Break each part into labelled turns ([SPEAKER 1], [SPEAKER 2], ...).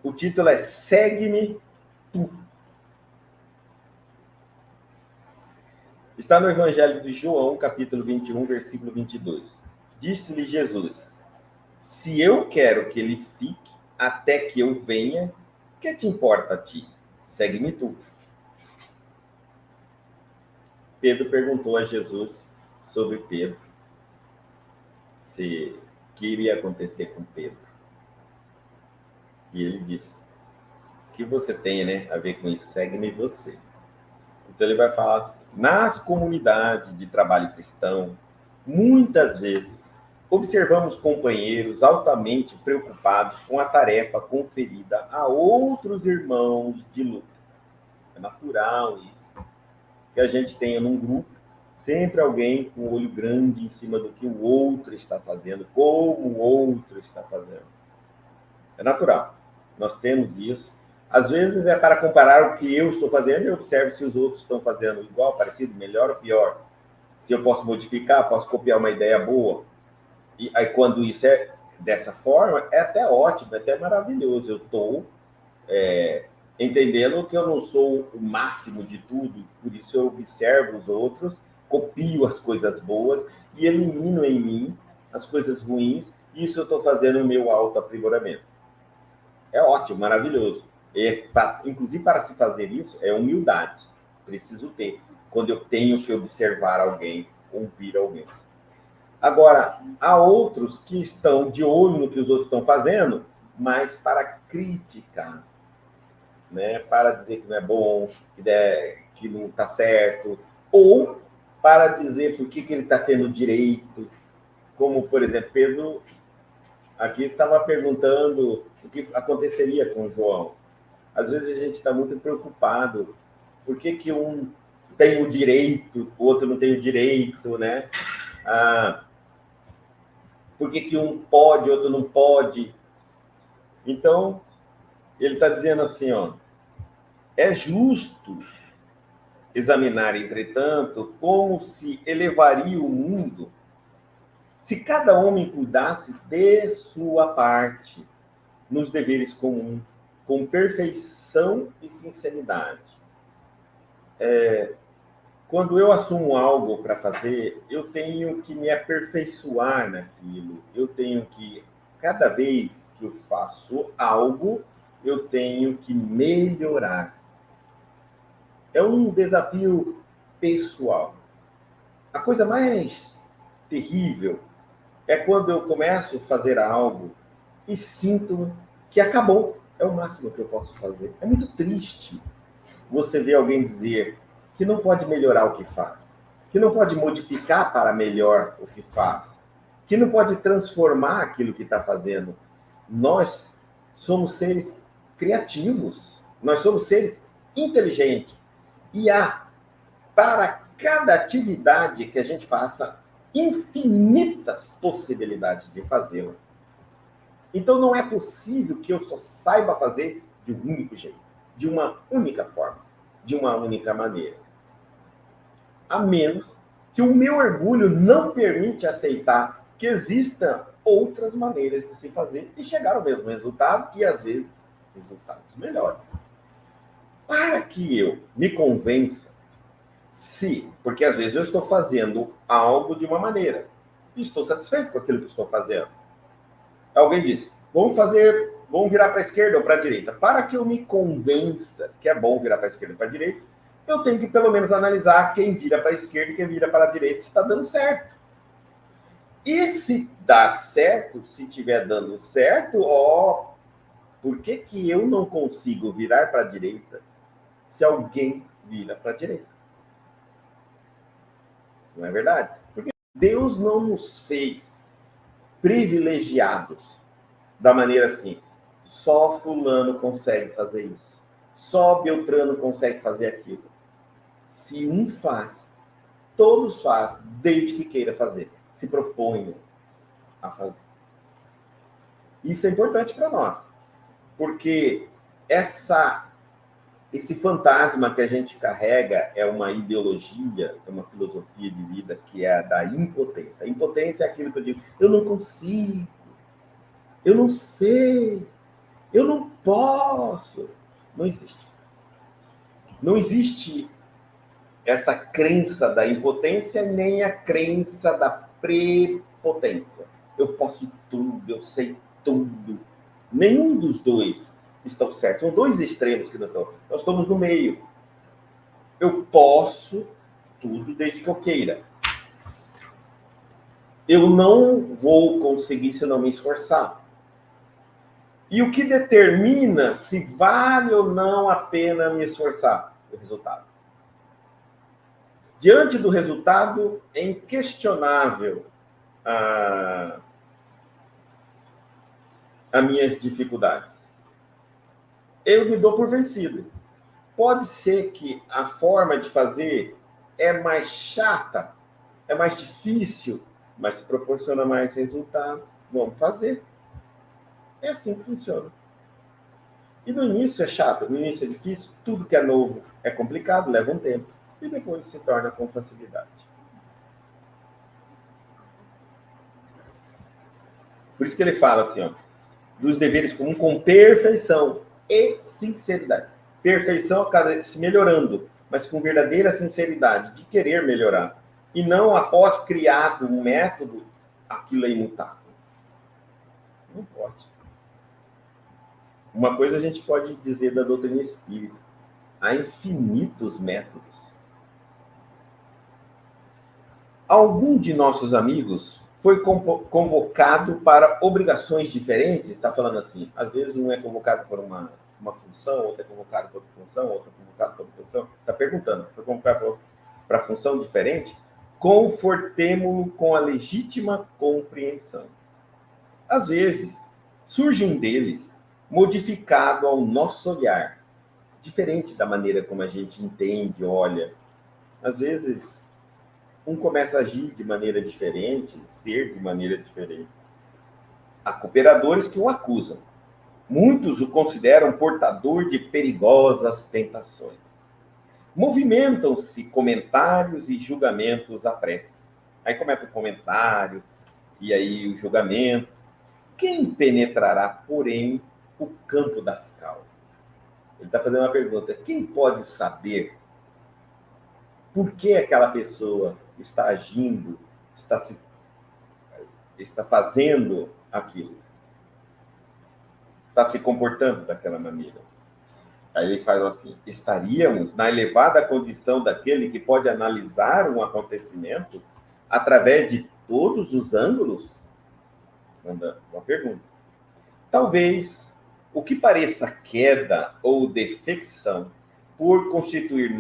[SPEAKER 1] O título é Segue-me Tu. Está no Evangelho de João, capítulo 21, versículo 22. Disse-lhe Jesus: se eu quero que ele fique até que eu venha, o que te importa a ti? Segue-me tu. Pedro perguntou a Jesus sobre Pedro, se o que iria acontecer com Pedro. E ele disse: o que você tem, né, a ver com isso? Segue-me você. Então ele vai falar assim: nas comunidades de trabalho cristão, muitas vezes observamos companheiros altamente preocupados com a tarefa conferida a outros irmãos de luta. É natural isso, que a gente tenha num grupo sempre alguém com o olho grande em cima do que o outro está fazendo, como o outro está fazendo. É natural. Nós temos isso. Às vezes é para comparar o que eu estou fazendo e observo se os outros estão fazendo igual, parecido, melhor ou pior. Se eu posso modificar, posso copiar uma ideia boa. E aí, quando isso é dessa forma, é até ótimo, é até maravilhoso. Eu estou entendendo que eu não sou o máximo de tudo, por isso eu observo os outros, copio as coisas boas e elimino em mim as coisas ruins. Isso eu estou fazendo o meu autoaprimoramento. É ótimo, maravilhoso. Inclusive, para se fazer isso, é humildade. Preciso ter. Quando eu tenho que observar alguém, ouvir alguém. Agora, há outros que estão de olho no que os outros estão fazendo, mas para criticar, né? Para dizer que não é bom, que não está certo, ou para dizer por que ele está tendo direito. Como, por exemplo, Pedro aqui estava perguntando o que aconteceria com João. Às vezes a gente está muito preocupado. Por que um tem o direito, o outro não tem o direito, né? Por que um pode, o outro não pode? Então, ele está dizendo assim, ó, é justo examinar, entretanto, como se elevaria o mundo se cada homem cuidasse de sua parte nos deveres comuns, com perfeição e sinceridade. Quando eu assumo algo para fazer, eu tenho que me aperfeiçoar naquilo. Eu tenho que, cada vez que eu faço algo, eu tenho que melhorar. É um desafio pessoal. A coisa mais terrível é quando eu começo a fazer algo e sinto que acabou. É o máximo que eu posso fazer. É muito triste você ver alguém dizer que não pode melhorar o que faz, que não pode modificar para melhor o que faz, que não pode transformar aquilo que está fazendo. Nós somos seres criativos, nós somos seres inteligentes. E há, para cada atividade que a gente faça, infinitas possibilidades de fazê-la. Então não é possível que eu só saiba fazer de um único jeito, de uma única forma, de uma única maneira. A menos que o meu orgulho não permite aceitar que existam outras maneiras de se fazer e chegar ao mesmo resultado e, às vezes, resultados melhores. Para que eu me convença, porque às vezes eu estou fazendo algo de uma maneira e estou satisfeito com aquilo que estou fazendo. Alguém disse, vamos virar para a esquerda ou para a direita. Para que eu me convença que é bom virar para a esquerda ou para a direita, eu tenho que pelo menos analisar quem vira para a esquerda e quem vira para a direita se está dando certo. E se dá certo, se estiver dando certo, por que eu não consigo virar para a direita se alguém vira para a direita? Não é verdade? Porque Deus não nos fez privilegiados da maneira assim, só fulano consegue fazer isso, só Beltrano consegue fazer aquilo. Se um faz, todos fazem, desde que queira fazer, se proponham a fazer. Isso é importante para nós, porque esse fantasma que a gente carrega é uma ideologia, é uma filosofia de vida que é a da impotência. A impotência é aquilo que eu digo, eu não consigo, eu não sei, Eu não posso. Não existe. Não existe essa crença da impotência, nem a crença da prepotência. Eu posso tudo, eu sei tudo. Nenhum dos dois estão certos. São dois extremos que nós estamos no meio. Eu posso tudo desde que eu queira. Eu não vou conseguir se não me esforçar. E o que determina se vale ou não a pena me esforçar? O resultado. Diante do resultado, é inquestionável as minhas dificuldades. Eu me dou por vencido. Pode ser que a forma de fazer é mais chata, é mais difícil, mas proporciona mais resultado. Vamos fazer. É assim que funciona. E no início é chato, no início é difícil, tudo que é novo é complicado, leva um tempo. E depois se torna com facilidade. Por isso que ele fala assim, ó, dos deveres comuns com perfeição e sinceridade. Perfeição acaba se melhorando, mas com verdadeira sinceridade de querer melhorar. E não após criado um método, aquilo é imutável. Não pode. Uma coisa a gente pode dizer da doutrina espírita: há infinitos métodos. Algum de nossos amigos foi convocado para obrigações diferentes? Está falando assim, às vezes um é convocado por uma função, outro é convocado por outra função, outro é convocado por outra função. Está perguntando, foi convocado para função diferente? Confortemo-lo com a legítima compreensão. Às vezes, surge um deles modificado ao nosso olhar, diferente da maneira como a gente entende, olha. Às vezes, um começa a agir de maneira diferente, ser de maneira diferente. Há cooperadores que o acusam. Muitos o consideram portador de perigosas tentações. Movimentam-se comentários e julgamentos à pressa. Aí começa o comentário, e aí o julgamento. Quem penetrará, porém, o campo das causas? Ele está fazendo uma pergunta. Quem pode saber por que aquela pessoa está agindo, está fazendo aquilo, está se comportando daquela maneira? Aí ele faz assim: estaríamos na elevada condição daquele que pode analisar um acontecimento através de todos os ângulos? Manda uma pergunta. Talvez o que pareça queda ou defecção por constituir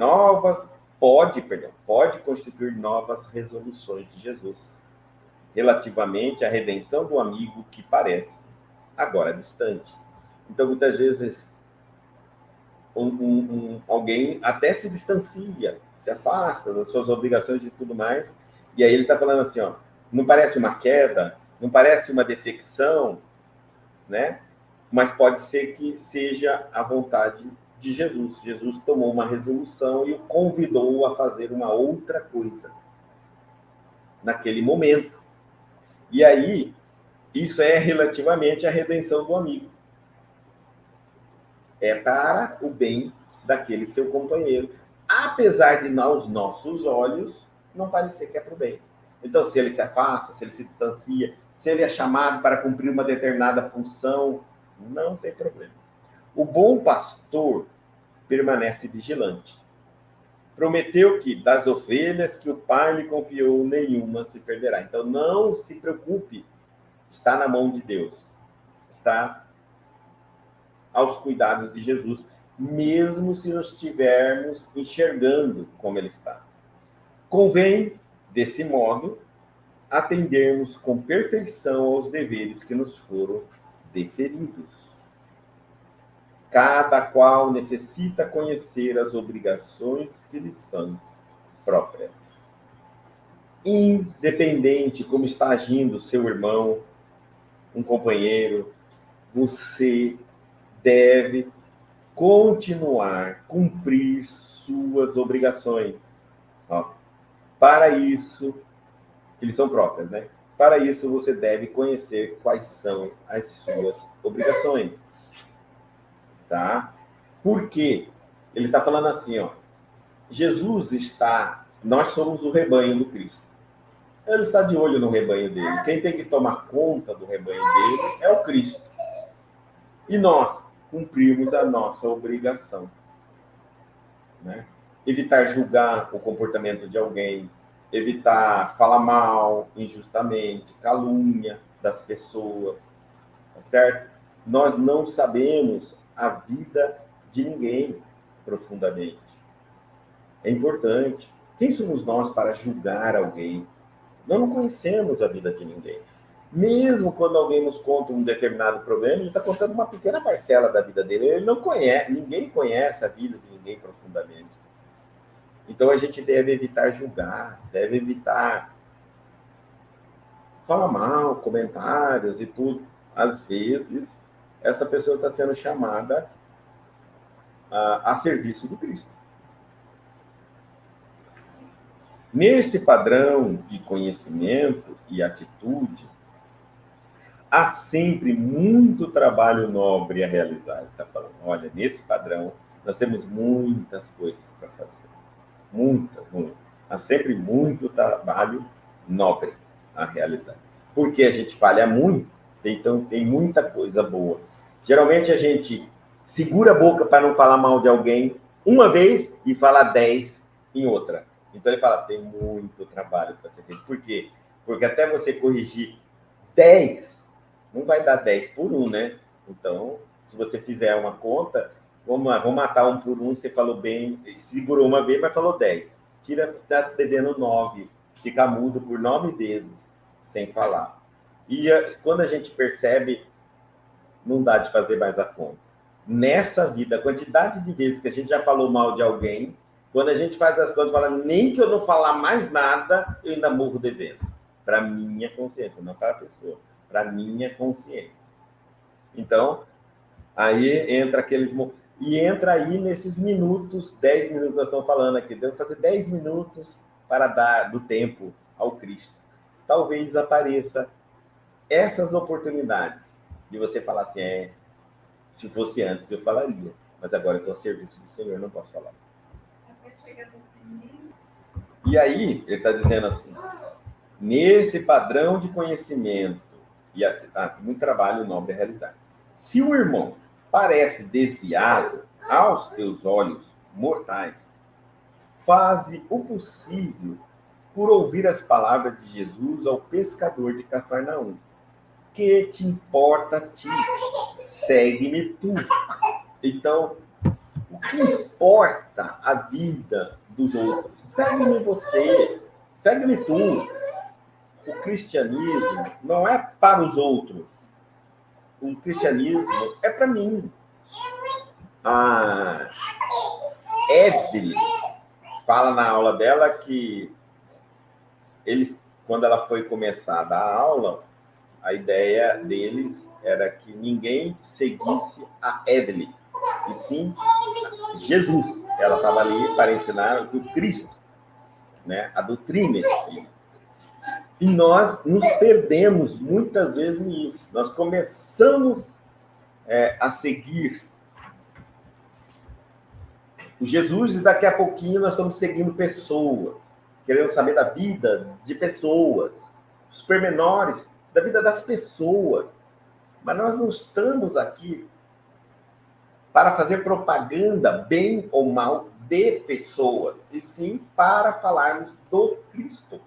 [SPEAKER 1] pode constituir novas resoluções de Jesus relativamente à redenção do amigo que parece agora distante. Então, muitas vezes, alguém até se distancia, se afasta das suas obrigações e tudo mais, e aí ele está falando assim, ó, não parece uma queda, não parece uma defecção, né? Mas pode ser que seja a vontade de Jesus. Jesus tomou uma resolução e o convidou a fazer uma outra coisa naquele momento. E aí, isso é relativamente à redenção do amigo. É para o bem daquele seu companheiro. Apesar de, aos nossos olhos, não parecer que é para o bem. Então, se ele se afasta, se ele se distancia, se ele é chamado para cumprir uma determinada função, não tem problema. O bom pastor permanece vigilante. Prometeu que das ovelhas que o Pai lhe confiou, nenhuma se perderá. Então, não se preocupe. Está na mão de Deus. Está aos cuidados de Jesus, mesmo se nós estivermos enxergando como ele está. Convém, desse modo, atendermos com perfeição aos deveres que nos foram deferidos. Cada qual necessita conhecer as obrigações que lhe são próprias. Independente como está agindo seu irmão, um companheiro, você deve continuar cumprir suas obrigações. Ó, para isso, que lhe são próprias, né? Para isso, você deve conhecer quais são as suas obrigações. tá? Por quê? Ele está falando assim, ó, nós somos o rebanho do Cristo. Ele está de olho no rebanho dele. Quem tem que tomar conta do rebanho dele é o Cristo. E nós cumprimos a nossa obrigação, né? Evitar julgar o comportamento de alguém, evitar falar mal injustamente, calúnia das pessoas, tá certo? Nós não sabemos a vida de ninguém profundamente. É importante. Quem somos nós para julgar alguém? Nós não conhecemos a vida de ninguém. Mesmo quando alguém nos conta um determinado problema, ele está contando uma pequena parcela da vida dele. Ele não conhece, ninguém conhece a vida de ninguém profundamente. Então a gente deve evitar julgar, deve evitar falar mal, comentários e tudo. Às vezes, essa pessoa está sendo chamada a serviço do Cristo. Nesse padrão de conhecimento e atitude, há sempre muito trabalho nobre a realizar. Ele está falando, olha, nesse padrão, nós temos muitas coisas para fazer. Muitas, muitas. Há sempre muito trabalho nobre a realizar. Porque a gente falha muito, então tem muita coisa boa. Geralmente a gente segura a boca para não falar mal de alguém uma vez e fala 10 em outra. Então ele fala, tem muito trabalho para ser feito. Por quê? Porque até você corrigir 10, não vai dar 10 por 1, né? Então, se você fizer uma conta, vamos lá, vamos matar 1 por 1, você falou bem, segurou uma vez, mas falou 10. Tira, está devendo 9, fica mudo por 9 vezes, sem falar. E quando a gente percebe, não dá de fazer mais a conta. Nessa vida, a quantidade de vezes que a gente já falou mal de alguém, quando a gente faz as contas, fala, nem que eu não falar mais nada, eu ainda morro devendo. Para minha consciência, não para a pessoa. Para minha consciência. Então, aí entra aqueles... E entra aí nesses minutos, 10 minutos nós estamos falando aqui, devo fazer 10 minutos para dar do tempo ao Cristo. Talvez apareça essas oportunidades de você falar assim, se fosse antes eu falaria, mas agora eu estou a serviço do Senhor, não posso falar. E aí, ele está dizendo assim, nesse padrão de conhecimento, e muito trabalho nobre a realizar. Se o irmão parece desviado aos teus olhos mortais, faze o possível por ouvir as palavras de Jesus ao pescador de Cafarnaum. Que te importa a ti? Segue-me tu. Então, o que importa a vida dos outros? Segue-me você. Segue-me tu. O cristianismo não é para os outros. O cristianismo é para mim. A Evelyn fala na aula dela que quando ela foi começar a dar aula, a ideia deles era que ninguém seguisse a Evelyn, e sim Jesus. Ela estava ali para ensinar o Cristo, né? A doutrina espírita. E nós nos perdemos muitas vezes nisso. Nós começamos a seguir o Jesus e daqui a pouquinho nós estamos seguindo pessoas, querendo saber da vida de pessoas, os pormenores da vida das pessoas. Mas nós não estamos aqui para fazer propaganda, bem ou mal, de pessoas, e sim para falarmos do Cristo,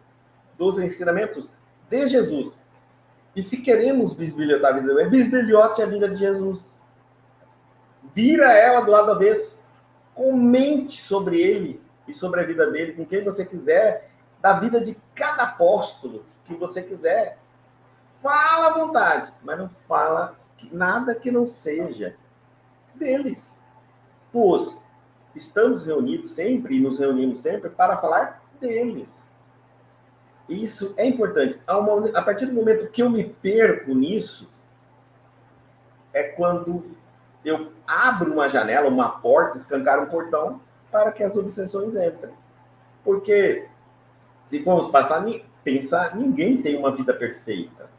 [SPEAKER 1] dos ensinamentos de Jesus. E se queremos bisbilhotar a vida, bisbilhote a vida de Jesus. Vira ela do lado avesso. Comente sobre ele e sobre a vida dele, com quem você quiser, da vida de cada apóstolo que você quiser. Fala à vontade, mas não fala nada que não seja deles. Pois estamos reunidos sempre e nos reunimos sempre para falar deles. Isso é importante. A partir do momento que eu me perco nisso, é quando eu abro uma janela, uma porta, escancaro um portão para que as obsessões entrem. Porque, se formos pensar, ninguém tem uma vida perfeita.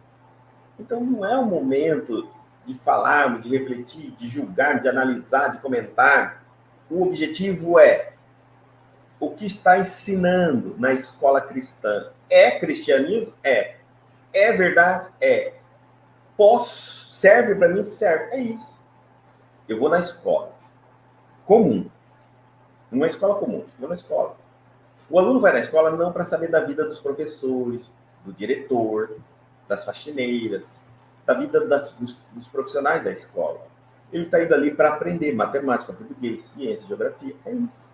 [SPEAKER 1] Então, não é o momento de falarmos, de refletir, de julgar, de analisar, de comentar. O objetivo é o que está ensinando na escola cristã. É cristianismo? É. É verdade? É. Serve para mim? Serve. É isso. Eu vou na escola comum. Numa escola comum. Vou na escola. O aluno vai na escola não para saber da vida dos professores, do diretor, das faxineiras, da vida dos profissionais da escola. Ele está indo ali para aprender matemática, português, ciência, geografia. É isso.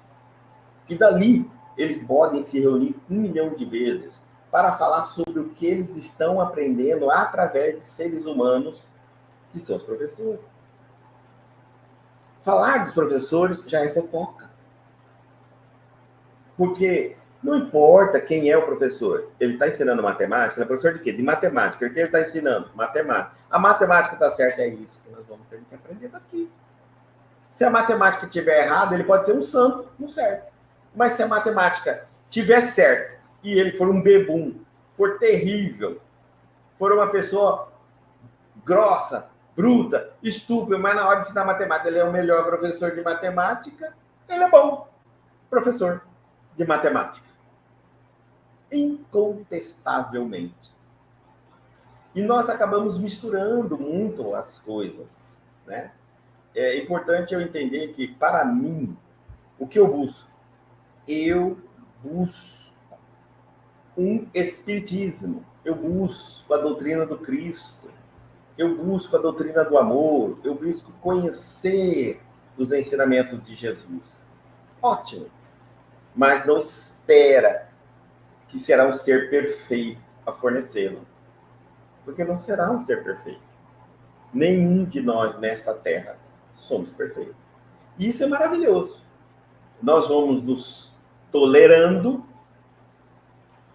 [SPEAKER 1] E dali, eles podem se reunir 1 milhão de vezes para falar sobre o que eles estão aprendendo através de seres humanos, que são os professores. Falar dos professores já é fofoca. Porque não importa quem é o professor. Ele está ensinando matemática. Ele é professor de quê? De matemática. O que ele está ensinando? Matemática. A matemática está certa, é isso que nós vamos ter que aprender daqui. Se a matemática estiver errada, ele pode ser um santo, não serve. Mas se a matemática estiver certa e ele for um bebum, for terrível, for uma pessoa grossa, bruta, estúpida, mas na hora de ensinar matemática ele é o melhor professor de matemática, ele é bom professor de matemática. Incontestavelmente. E nós acabamos misturando muito as coisas, né? É importante eu entender que, para mim, o que eu busco? Eu busco um espiritismo. Eu busco a doutrina do Cristo. Eu busco a doutrina do amor. Eu busco conhecer os ensinamentos de Jesus. Ótimo. Mas não espera que será um ser perfeito a fornecê-lo. Porque não será um ser perfeito. Nenhum de nós nessa terra somos perfeitos. E isso é maravilhoso. Nós vamos nos tolerando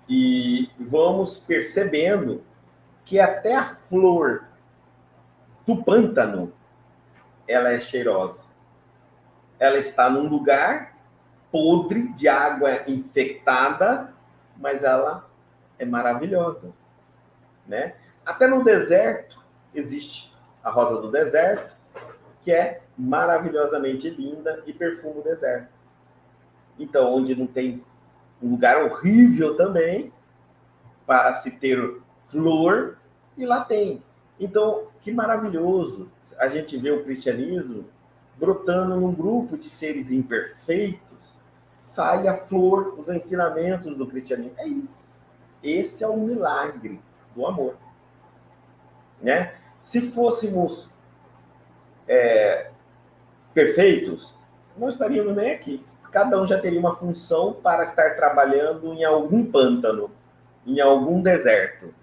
[SPEAKER 1] e vamos percebendo que até a flor do pântano, ela é cheirosa. Ela está num lugar podre, de água infectada, mas ela é maravilhosa, né? Até no deserto existe a rosa do deserto, que é maravilhosamente linda e perfuma o deserto. Então, onde não tem um lugar horrível também para se ter flor, e lá tem. Então, que maravilhoso a gente vê o cristianismo brotando num grupo de seres imperfeitos, sai a flor, os ensinamentos do cristianismo. É isso. Esse é o milagre do amor, né? Se fôssemos perfeitos, não estaríamos nem aqui. Cada um já teria uma função para estar trabalhando em algum pântano, em algum deserto.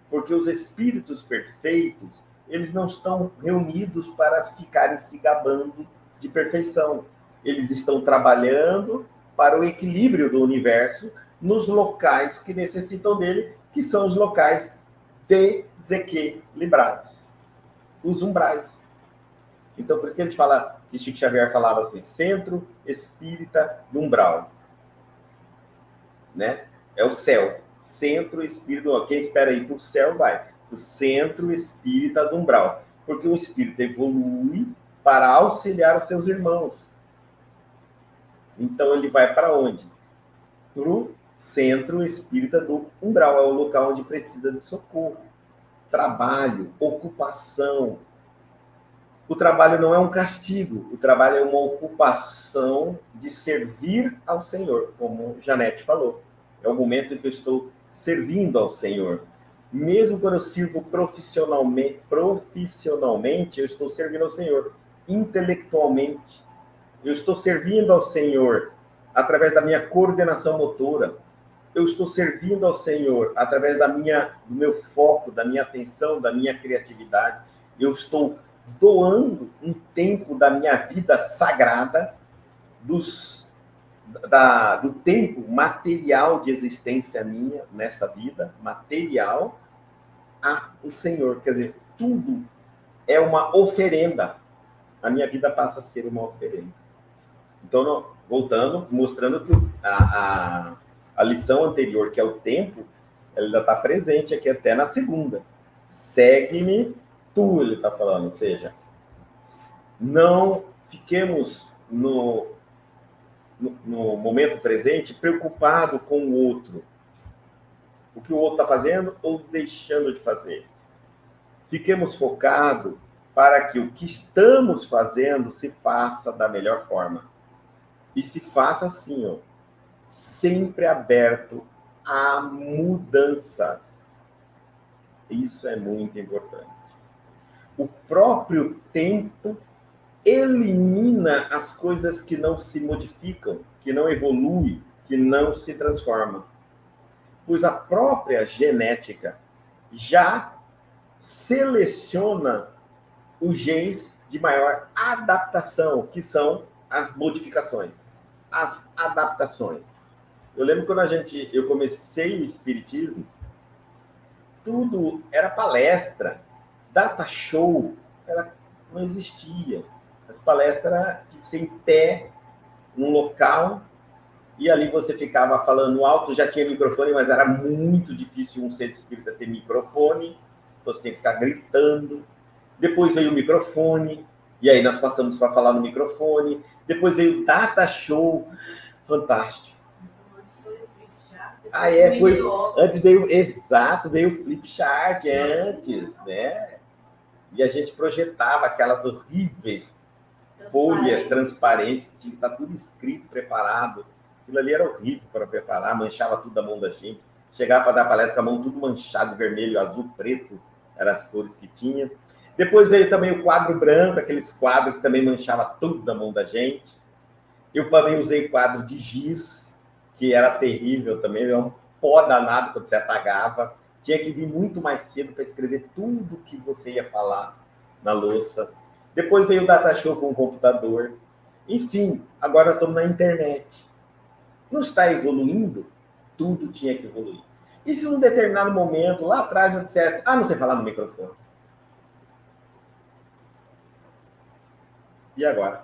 [SPEAKER 1] Porque os espíritos perfeitos, eles não estão reunidos para ficarem se gabando de perfeição. Eles estão trabalhando para o equilíbrio do universo nos locais que necessitam dele, que são os locais desequilibrados. Os umbrais. Então, por isso que a gente fala, que Chico Xavier falava assim, centro espírita do umbral. Né? É o céu. Centro espírita, quem espera ir para o céu vai. O centro espírita do umbral. Porque o espírito evolui para auxiliar os seus irmãos. Então, ele vai para onde? Para o centro espírita do umbral. É o local onde precisa de socorro. Trabalho, ocupação. O trabalho não é um castigo, o trabalho é uma ocupação de servir ao Senhor, como Janete falou. É o momento em que eu estou servindo ao Senhor. Mesmo quando eu sirvo profissionalmente, eu estou servindo ao Senhor. Intelectualmente, eu estou servindo ao Senhor através da minha coordenação motora. Eu estou servindo ao Senhor através do meu foco, da minha atenção, da minha criatividade. Eu estou doando um tempo da minha vida sagrada, do tempo material de existência minha nessa vida, material, ao Senhor. Quer dizer, tudo é uma oferenda. A minha vida passa a ser uma oferenda. Então, voltando, mostrando que a lição anterior, que é o tempo, ela ainda está presente aqui até na segunda. Segue-me Ele está falando, ou seja, não fiquemos no momento presente preocupado com o outro, o que o outro está fazendo ou deixando de fazer. Fiquemos focados para que o que estamos fazendo se faça da melhor forma. E se faça assim, ó, sempre aberto a mudanças. Isso é muito importante. O próprio tempo elimina as coisas que não se modificam, que não evoluem, que não se transformam. Pois a própria genética já seleciona os genes de maior adaptação, que são as modificações, as adaptações. Eu lembro quando eu comecei o espiritismo, tudo era palestra, data show, não existia. As palestras tinham que ser em pé, num local, e ali você ficava falando alto, já tinha microfone, mas era muito difícil um centro espírita ter microfone, você tinha que ficar gritando. Depois veio o microfone, e aí nós passamos para falar no microfone. Depois veio o data show, fantástico. Antes veio, exato, veio o flip chart antes, né? E a gente projetava aquelas horríveis folhas transparentes, que tinha que estar tudo escrito, preparado. Aquilo ali era horrível para preparar, manchava tudo da mão da gente. Chegava para dar palestra com a mão tudo manchado, vermelho, azul, preto, eram as cores que tinha. Depois veio também o quadro branco, aqueles quadros que também manchava tudo da mão da gente. Eu também usei quadro de giz, que era terrível também, era um pó danado quando você apagava. Tinha que vir muito mais cedo para escrever tudo que você ia falar na louça. Depois veio o data show com o computador. Enfim, agora estamos na internet. Não está evoluindo? Tudo tinha que evoluir. E se num determinado momento, lá atrás, eu dissesse, não sei falar no microfone? E agora?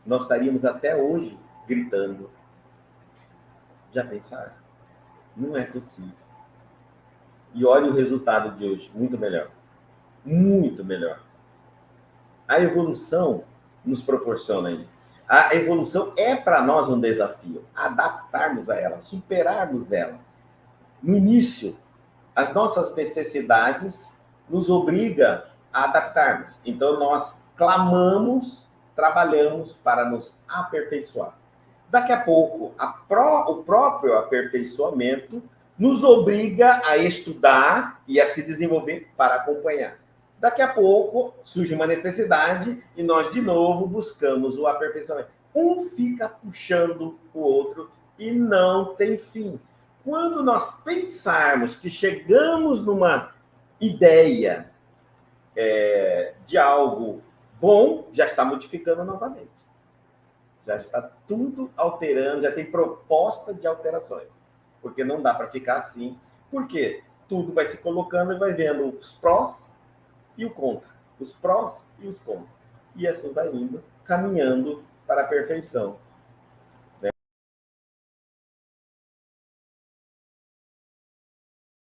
[SPEAKER 1] Nós estaríamos até hoje gritando. Já pensaram? Não é possível. E olha o resultado de hoje, muito melhor. Muito melhor. A evolução nos proporciona isso. A evolução é para nós um desafio, adaptarmos a ela, superarmos ela. No início, as nossas necessidades nos obrigam a adaptarmos. Então, nós clamamos, trabalhamos para nos aperfeiçoar. Daqui a pouco, o próprio aperfeiçoamento nos obriga a estudar e a se desenvolver para acompanhar. Daqui a pouco surge uma necessidade e nós de novo buscamos o aperfeiçoamento. Um fica puxando o outro e não tem fim. Quando nós pensarmos que chegamos numa ideia de algo bom, já está modificando novamente. Já está tudo alterando, já tem proposta de alterações. Porque não dá para ficar assim. Por quê? Tudo vai se colocando e vai vendo os prós e o contra. Os prós e os contras. E assim vai indo, caminhando para a perfeição.